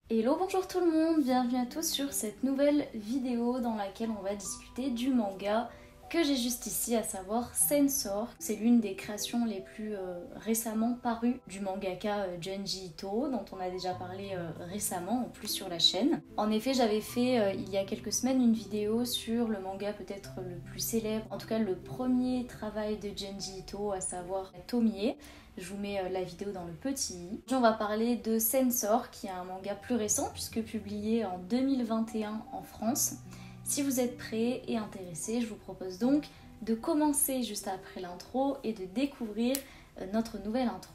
Hello, bonjour tout le monde, bienvenue à tous sur cette nouvelle vidéo dans laquelle on va discuter du manga que j'ai juste ici, à savoir Sensor. C'est l'une des créations les plus récemment parues du mangaka Junji Ito, dont on a déjà parlé récemment, en plus sur la chaîne. En effet, j'avais fait il y a quelques semaines une vidéo sur le manga peut-être le plus célèbre, en tout cas le premier travail de Junji Ito, à savoir Tomie. Je vous mets la vidéo dans le petit i. Aujourd'hui, on va parler de Sensor, qui est un manga plus récent, puisque publié en 2021 en France. Si vous êtes prêts et intéressés, je vous propose donc de commencer juste après l'intro et de découvrir notre nouvelle intro.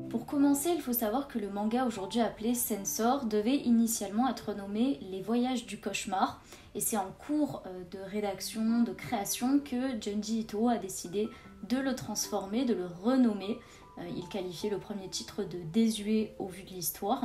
Pour commencer, il faut savoir que le manga aujourd'hui appelé Sensor devait initialement être nommé Les Voyages du Cauchemar, et c'est en cours de rédaction, de création, que Junji Ito a décidé de le transformer, de le renommer. Il qualifiait le premier titre de désuet au vu de l'histoire.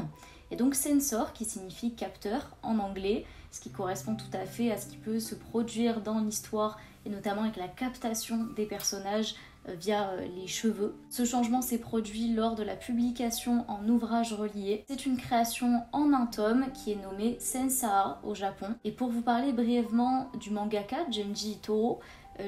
Et donc Sensor, qui signifie capteur en anglais, ce qui correspond tout à fait à ce qui peut se produire dans l'histoire, et notamment avec la captation des personnages via les cheveux. Ce changement s'est produit lors de la publication en ouvrage relié. C'est une création en un tome qui est nommée Sensaa au Japon. Et pour vous parler brièvement du mangaka Junji Ito,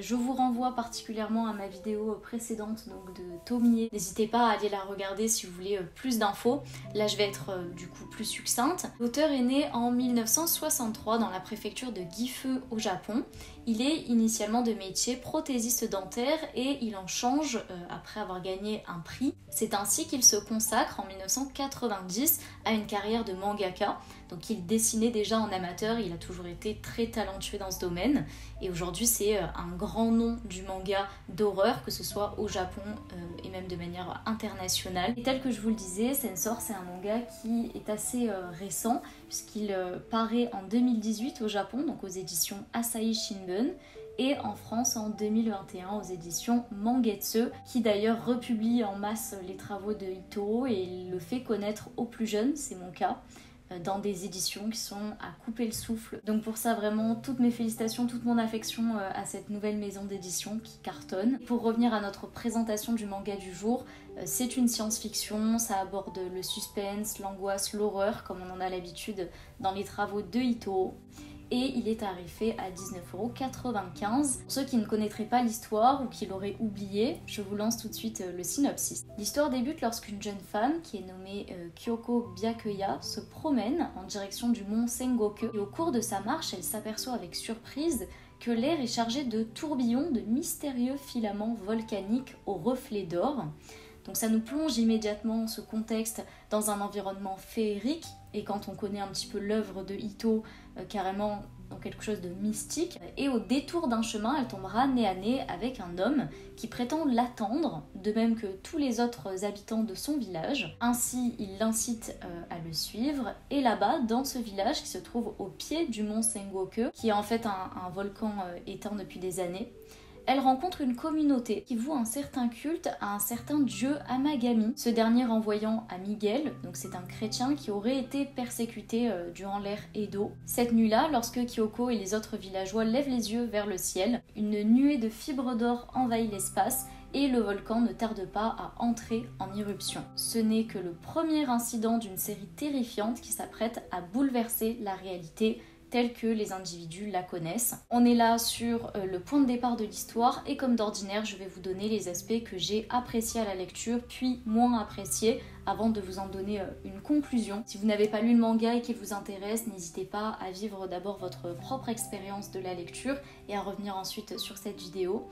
je vous renvoie particulièrement à ma vidéo précédente donc de Tomie. N'hésitez pas à aller la regarder si vous voulez plus d'infos. Là je vais être du coup plus succincte. L'auteur est né en 1963 dans la préfecture de Gifu au Japon. Il est initialement de métier prothésiste dentaire et il en change après avoir gagné un prix. C'est ainsi qu'il se consacre en 1990 à une carrière de mangaka. Donc il dessinait déjà en amateur, il a toujours été très talentueux dans ce domaine. Et aujourd'hui c'est un grand nom du manga d'horreur, que ce soit au Japon et même de manière internationale. Et tel que je vous le disais, Sensor c'est un manga qui est assez récent, puisqu'il paraît en 2018 au Japon, donc aux éditions Asahi Shimbun, et en France en 2021 aux éditions Mangetsu, qui d'ailleurs republie en masse les travaux de Ito et le fait connaître aux plus jeunes, c'est mon cas, dans des éditions qui sont à couper le souffle. Donc pour ça, vraiment, toutes mes félicitations, toute mon affection à cette nouvelle maison d'édition qui cartonne. Pour revenir à notre présentation du manga du jour, c'est une science-fiction, ça aborde le suspense, l'angoisse, l'horreur, comme on en a l'habitude dans les travaux de Ito. Et il est tarifé à 19,95 €. Pour ceux qui ne connaîtraient pas l'histoire ou qui l'auraient oublié, je vous lance tout de suite le synopsis. L'histoire débute lorsqu'une jeune femme, qui est nommée Kyoko Byakuya, se promène en direction du mont Sengoku. Et au cours de sa marche, elle s'aperçoit avec surprise que l'air est chargé de tourbillons de mystérieux filaments volcaniques aux reflets d'or. Donc ça nous plonge immédiatement ce contexte dans un environnement féerique, et quand on connaît un petit peu l'œuvre de Ito, carrément dans quelque chose de mystique. Et au détour d'un chemin, elle tombera nez à nez avec un homme qui prétend l'attendre, de même que tous les autres habitants de son village. Ainsi, il l'incite à le suivre. Et là-bas, dans ce village qui se trouve au pied du mont Sengoku, qui est en fait un volcan éteint depuis des années, elle rencontre une communauté qui voue un certain culte à un certain dieu Amagami, ce dernier renvoyant à Miguel, donc c'est un chrétien qui aurait été persécuté durant l'ère Edo. Cette nuit-là, lorsque Kyoko et les autres villageois lèvent les yeux vers le ciel, une nuée de fibres d'or envahit l'espace et le volcan ne tarde pas à entrer en éruption. Ce n'est que le premier incident d'une série terrifiante qui s'apprête à bouleverser la réalité telle que les individus la connaissent. On est là sur le point de départ de l'histoire, et comme d'ordinaire, je vais vous donner les aspects que j'ai appréciés à la lecture, puis moins appréciés, avant de vous en donner une conclusion. Si vous n'avez pas lu le manga et qu'il vous intéresse, n'hésitez pas à vivre d'abord votre propre expérience de la lecture et à revenir ensuite sur cette vidéo.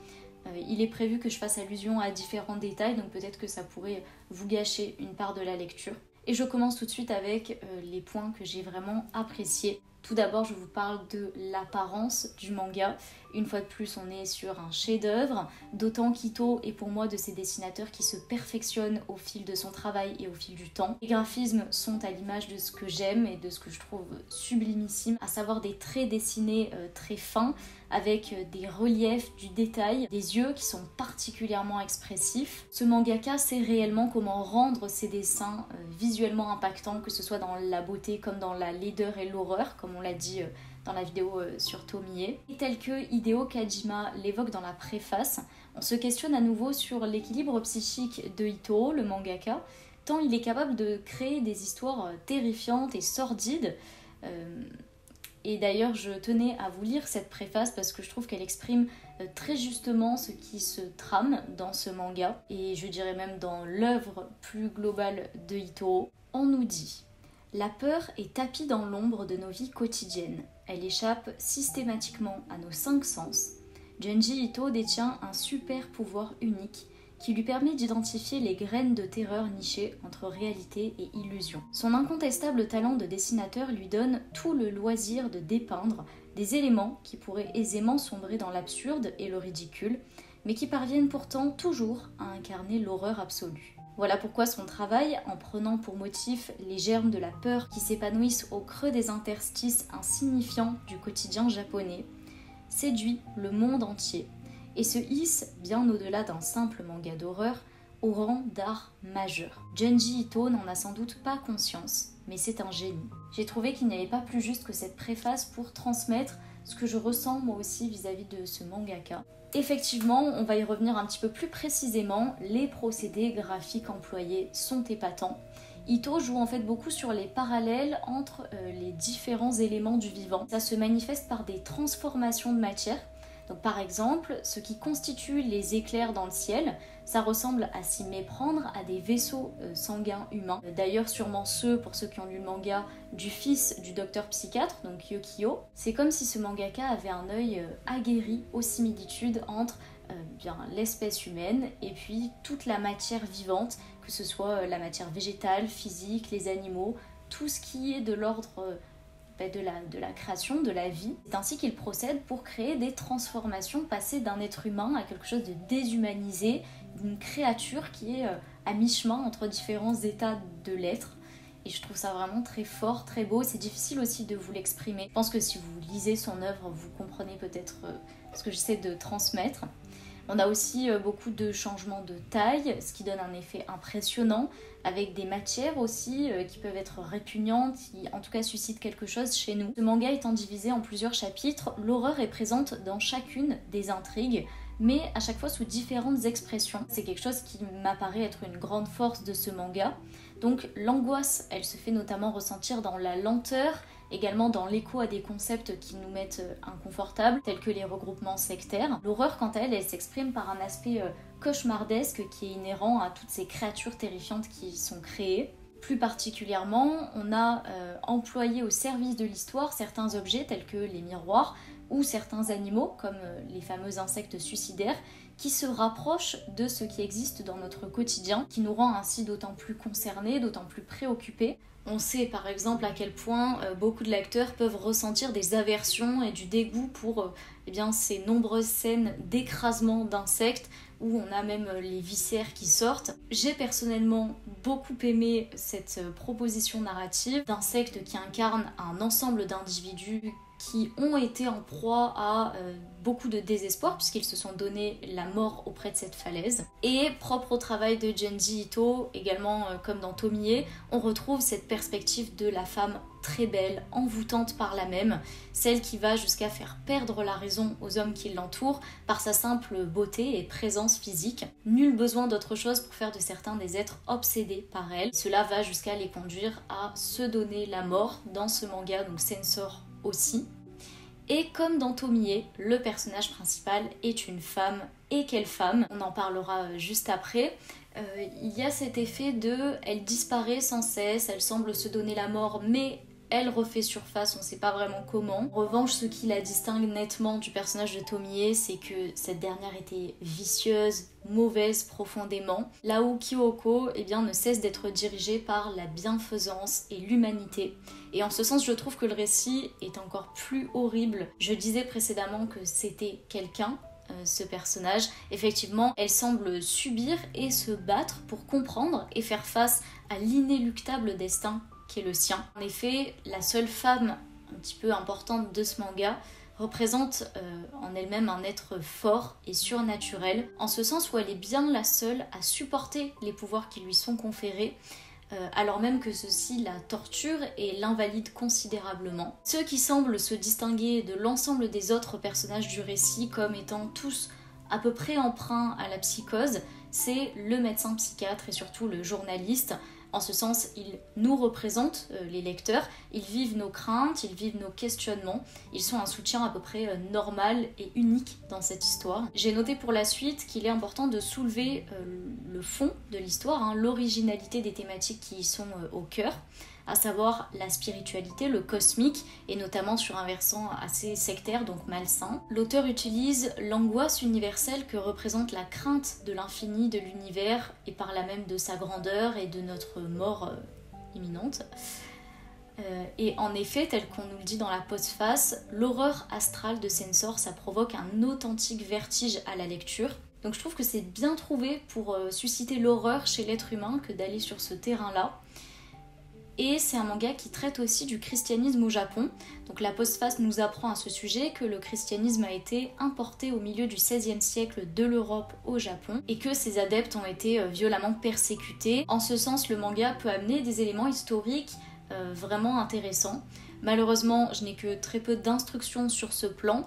Il est prévu que je fasse allusion à différents détails, donc peut-être que ça pourrait vous gâcher une part de la lecture. Et je commence tout de suite avec les points que j'ai vraiment appréciés. Tout d'abord, je vous parle de l'apparence du manga. Une fois de plus, on est sur un chef-d'œuvre, d'autant qu'Ito est pour moi de ces dessinateurs qui se perfectionnent au fil de son travail et au fil du temps. Les graphismes sont à l'image de ce que j'aime et de ce que je trouve sublimissime, à savoir des traits dessinés très fins, avec des reliefs, du détail, des yeux qui sont particulièrement expressifs. Ce mangaka sait réellement comment rendre ses dessins visuellement impactants, que ce soit dans la beauté comme dans la laideur et l'horreur, comme on l'a dit dans la vidéo sur Tomie. Et tel que Hideo Kajima l'évoque dans la préface, on se questionne à nouveau sur l'équilibre psychique de Ito, le mangaka, tant il est capable de créer des histoires terrifiantes et sordides. Et d'ailleurs, je tenais à vous lire cette préface parce que je trouve qu'elle exprime très justement ce qui se trame dans ce manga, et je dirais même dans l'œuvre plus globale de Ito. On nous dit: la peur est tapie dans l'ombre de nos vies quotidiennes. Elle échappe systématiquement à nos 5 sens. Junji Ito détient un super pouvoir unique qui lui permet d'identifier les graines de terreur nichées entre réalité et illusion. Son incontestable talent de dessinateur lui donne tout le loisir de dépeindre des éléments qui pourraient aisément sombrer dans l'absurde et le ridicule, mais qui parviennent pourtant toujours à incarner l'horreur absolue. Voilà pourquoi son travail, en prenant pour motif les germes de la peur qui s'épanouissent au creux des interstices insignifiants du quotidien japonais, séduit le monde entier et se hisse, bien au-delà d'un simple manga d'horreur, au rang d'art majeur. Junji Ito n'en a sans doute pas conscience, mais c'est un génie. J'ai trouvé qu'il n'y avait pas plus juste que cette préface pour transmettre ce que je ressens moi aussi vis-à-vis de ce mangaka. Effectivement, on va y revenir un petit peu plus précisément, les procédés graphiques employés sont épatants. Ito joue en fait beaucoup sur les parallèles entre les différents éléments du vivant. Ça se manifeste par des transformations de matière. Donc par exemple, ce qui constitue les éclairs dans le ciel, ça ressemble à s'y méprendre à des vaisseaux sanguins humains. D'ailleurs, sûrement ceux, pour ceux qui ont lu le manga, du fils du docteur psychiatre, donc Yukio. C'est comme si ce mangaka avait un œil aguerri aux similitudes entre l'espèce humaine et puis toute la matière vivante, que ce soit la matière végétale, physique, les animaux, tout ce qui est de l'ordre de la création, de la vie. C'est ainsi qu'il procède pour créer des transformations, passer d'un être humain à quelque chose de déshumanisé, d'une créature qui est à mi-chemin entre différents états de l'être. Et je trouve ça vraiment très fort, très beau. C'est difficile aussi de vous l'exprimer. Je pense que si vous lisez son œuvre, vous comprenez peut-être ce que j'essaie de transmettre. On a aussi beaucoup de changements de taille, ce qui donne un effet impressionnant, avec des matières aussi qui peuvent être répugnantes, qui en tout cas suscitent quelque chose chez nous. Ce manga étant divisé en plusieurs chapitres, l'horreur est présente dans chacune des intrigues, mais à chaque fois sous différentes expressions. C'est quelque chose qui m'apparaît être une grande force de ce manga. Donc l'angoisse, elle se fait notamment ressentir dans la lenteur, également dans l'écho à des concepts qui nous mettent inconfortables, tels que les regroupements sectaires. L'horreur, quant à elle, elle s'exprime par un aspect cauchemardesque qui est inhérent à toutes ces créatures terrifiantes qui sont créées. Plus particulièrement, on a employé au service de l'histoire certains objets tels que les miroirs ou certains animaux, comme les fameux insectes suicidaires, qui se rapprochent de ce qui existe dans notre quotidien, qui nous rend ainsi d'autant plus concernés, d'autant plus préoccupés. On sait par exemple à quel point beaucoup de lecteurs peuvent ressentir des aversions et du dégoût pour ces nombreuses scènes d'écrasement d'insectes où on a même les viscères qui sortent. J'ai personnellement beaucoup aimé cette proposition narrative d'insectes qui incarnent un ensemble d'individus qui ont été en proie à beaucoup de désespoir puisqu'ils se sont donné la mort auprès de cette falaise. Et propre au travail de Junji Ito, également comme dans Tomie, on retrouve cette perspective de la femme très belle, envoûtante par là même, celle qui va jusqu'à faire perdre la raison aux hommes qui l'entourent par sa simple beauté et présence physique. Nul besoin d'autre chose pour faire de certains des êtres obsédés par elle. Cela va jusqu'à les conduire à se donner la mort dans ce manga, donc Censor aussi. Et comme dans Tomie, le personnage principal est une femme. Et quelle femme? On en parlera juste après. Il y a cet effet de elle disparaît sans cesse, elle semble se donner la mort, mais elle refait surface, on ne sait pas vraiment comment. En revanche, ce qui la distingue nettement du personnage de Tomie, c'est que cette dernière était vicieuse, mauvaise profondément, là où Kyoko ne cesse d'être dirigée par la bienfaisance et l'humanité. Et en ce sens, je trouve que le récit est encore plus horrible. Je disais précédemment que c'était quelqu'un, ce personnage. Effectivement, elle semble subir et se battre pour comprendre et faire face à l'inéluctable destin qui est le sien. En effet, la seule femme un petit peu importante de ce manga représente en elle-même un être fort et surnaturel, en ce sens où elle est bien la seule à supporter les pouvoirs qui lui sont conférés, alors même que ceci la torture et l'invalide considérablement. Ceux qui semblent se distinguer de l'ensemble des autres personnages du récit comme étant tous à peu près emprunts à la psychose, c'est le médecin psychiatre et surtout le journaliste. En ce sens, ils nous représentent, les lecteurs, ils vivent nos craintes, ils vivent nos questionnements, ils sont un soutien à peu près normal et unique dans cette histoire. J'ai noté pour la suite qu'il est important de soulever le fond de l'histoire, hein, l'originalité des thématiques qui y sont au cœur, à savoir la spiritualité, le cosmique, et notamment sur un versant assez sectaire, donc malsain. L'auteur utilise l'angoisse universelle que représente la crainte de l'infini de l'univers, et par là même de sa grandeur et de notre mort imminente. Et en effet, tel qu'on nous le dit dans la postface, l'horreur astrale de Censor, ça provoque un authentique vertige à la lecture. Donc je trouve que c'est bien trouvé pour susciter l'horreur chez l'être humain que d'aller sur ce terrain-là. Et c'est un manga qui traite aussi du christianisme au Japon. Donc la postface nous apprend à ce sujet que le christianisme a été importé au milieu du XVIe siècle de l'Europe au Japon et que ses adeptes ont été violemment persécutés. En ce sens, le manga peut amener des éléments historiques vraiment intéressants. Malheureusement, je n'ai que très peu d'instructions sur ce plan.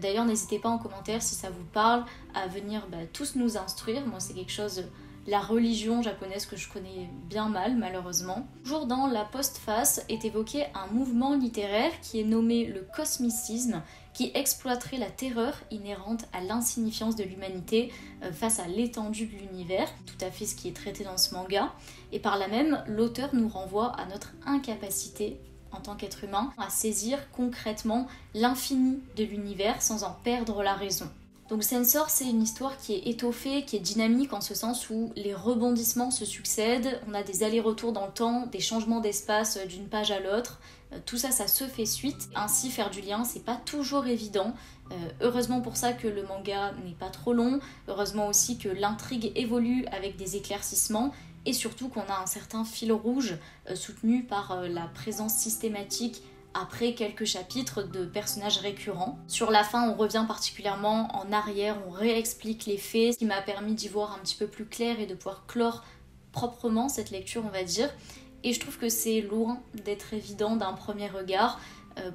D'ailleurs, n'hésitez pas en commentaire si ça vous parle à venir tous nous instruire. Moi, c'est quelque chose... La religion japonaise que je connais bien mal, malheureusement. Toujours dans la postface est évoqué un mouvement littéraire qui est nommé le cosmicisme, qui exploiterait la terreur inhérente à l'insignifiance de l'humanité face à l'étendue de l'univers, tout à fait ce qui est traité dans ce manga. Et par là même, l'auteur nous renvoie à notre incapacité en tant qu'être humain à saisir concrètement l'infini de l'univers sans en perdre la raison. Donc Censor, c'est une histoire qui est étoffée, qui est dynamique en ce sens où les rebondissements se succèdent, on a des allers-retours dans le temps, des changements d'espace d'une page à l'autre, tout ça, ça se fait suite. Ainsi, faire du lien, c'est pas toujours évident. Heureusement pour ça que le manga n'est pas trop long, heureusement aussi que l'intrigue évolue avec des éclaircissements, et surtout qu'on a un certain fil rouge soutenu par la présence systématique après quelques chapitres de personnages récurrents. Sur la fin, on revient particulièrement en arrière, on réexplique les faits, ce qui m'a permis d'y voir un petit peu plus clair et de pouvoir clore proprement cette lecture, on va dire. Et je trouve que c'est loin d'être évident d'un premier regard.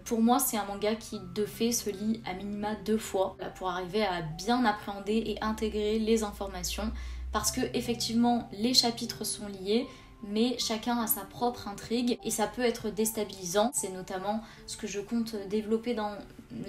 Pour moi, c'est un manga qui, de fait, se lit à minima 2 fois pour arriver à bien appréhender et intégrer les informations. Parce que, effectivement, les chapitres sont liés, mais chacun a sa propre intrigue et ça peut être déstabilisant. C'est notamment ce que je compte développer dans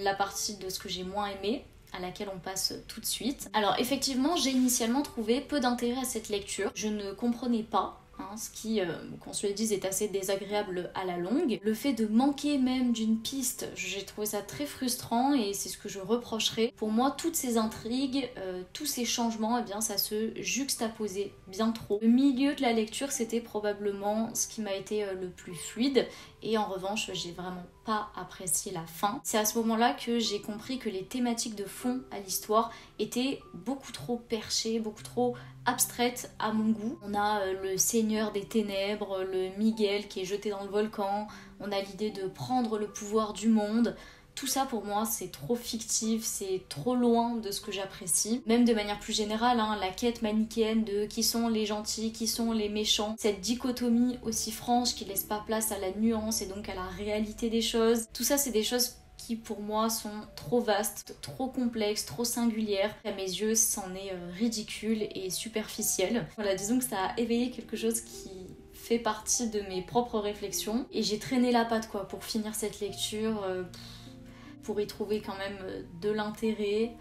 la partie de ce que j'ai moins aimé, à laquelle on passe tout de suite. Alors effectivement, j'ai initialement trouvé peu d'intérêt à cette lecture. Je ne comprenais pas, ce qui, qu'on se le dise, est assez désagréable à la longue. Le fait de manquer même d'une piste, j'ai trouvé ça très frustrant et c'est ce que je reprocherais. Pour moi, toutes ces intrigues, tous ces changements, eh bien, ça se juxtaposait bien trop. Le milieu de la lecture, c'était probablement ce qui m'a été le plus fluide. Et en revanche, j'ai vraiment pas apprécié la fin. C'est à ce moment-là que j'ai compris que les thématiques de fond à l'histoire étaient beaucoup trop perchées, beaucoup trop abstraites à mon goût. On a le seigneur des ténèbres, le Miguel qui est jeté dans le volcan, on a l'idée de prendre le pouvoir du monde. Tout ça pour moi c'est trop fictif, c'est trop loin de ce que j'apprécie. Même de manière plus générale, la quête manichéenne de qui sont les gentils, qui sont les méchants. Cette dichotomie aussi franche qui laisse pas place à la nuance et donc à la réalité des choses. Tout ça c'est des choses qui pour moi sont trop vastes, trop complexes, trop singulières. À mes yeux, c'en est ridicule et superficiel. Voilà, disons que ça a éveillé quelque chose qui fait partie de mes propres réflexions. Et j'ai traîné la patte pour finir cette lecture. Pour y trouver quand même de l'intérêt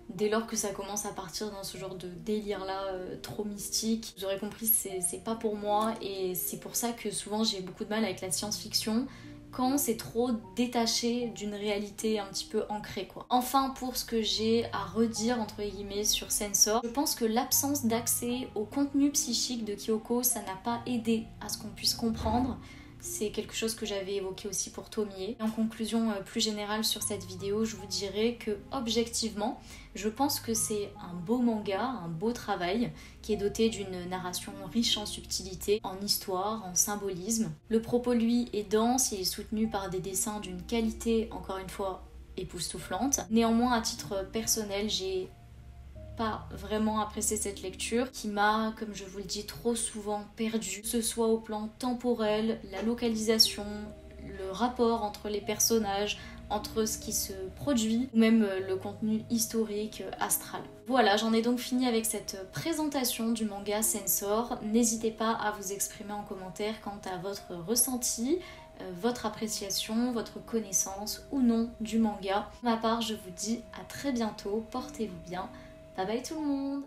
dès lors que ça commence à partir dans ce genre de délire là trop mystique. Vous aurez compris, c'est pas pour moi et c'est pour ça que souvent j'ai beaucoup de mal avec la science-fiction quand c'est trop détaché d'une réalité un petit peu ancrée Enfin, pour ce que j'ai à redire entre guillemets sur Censor, je pense que l'absence d'accès au contenu psychique de Kyoko, ça n'a pas aidé à ce qu'on puisse comprendre. C'est quelque chose que j'avais évoqué aussi pour Tomie. En conclusion plus générale sur cette vidéo, je vous dirais que objectivement, je pense que c'est un beau manga, un beau travail, qui est doté d'une narration riche en subtilité, en histoire, en symbolisme. Le propos, lui, est dense, il est soutenu par des dessins d'une qualité, encore une fois, époustouflante. Néanmoins, à titre personnel, j'ai pas vraiment apprécié cette lecture, qui m'a, comme je vous le dis trop souvent, perdue, que ce soit au plan temporel, la localisation, le rapport entre les personnages, entre ce qui se produit, ou même le contenu historique, astral. Voilà, j'en ai donc fini avec cette présentation du manga Censor. N'hésitez pas à vous exprimer en commentaire quant à votre ressenti, votre appréciation, votre connaissance ou non du manga. Pour ma part, je vous dis à très bientôt, portez-vous bien. Bye bye tout le monde!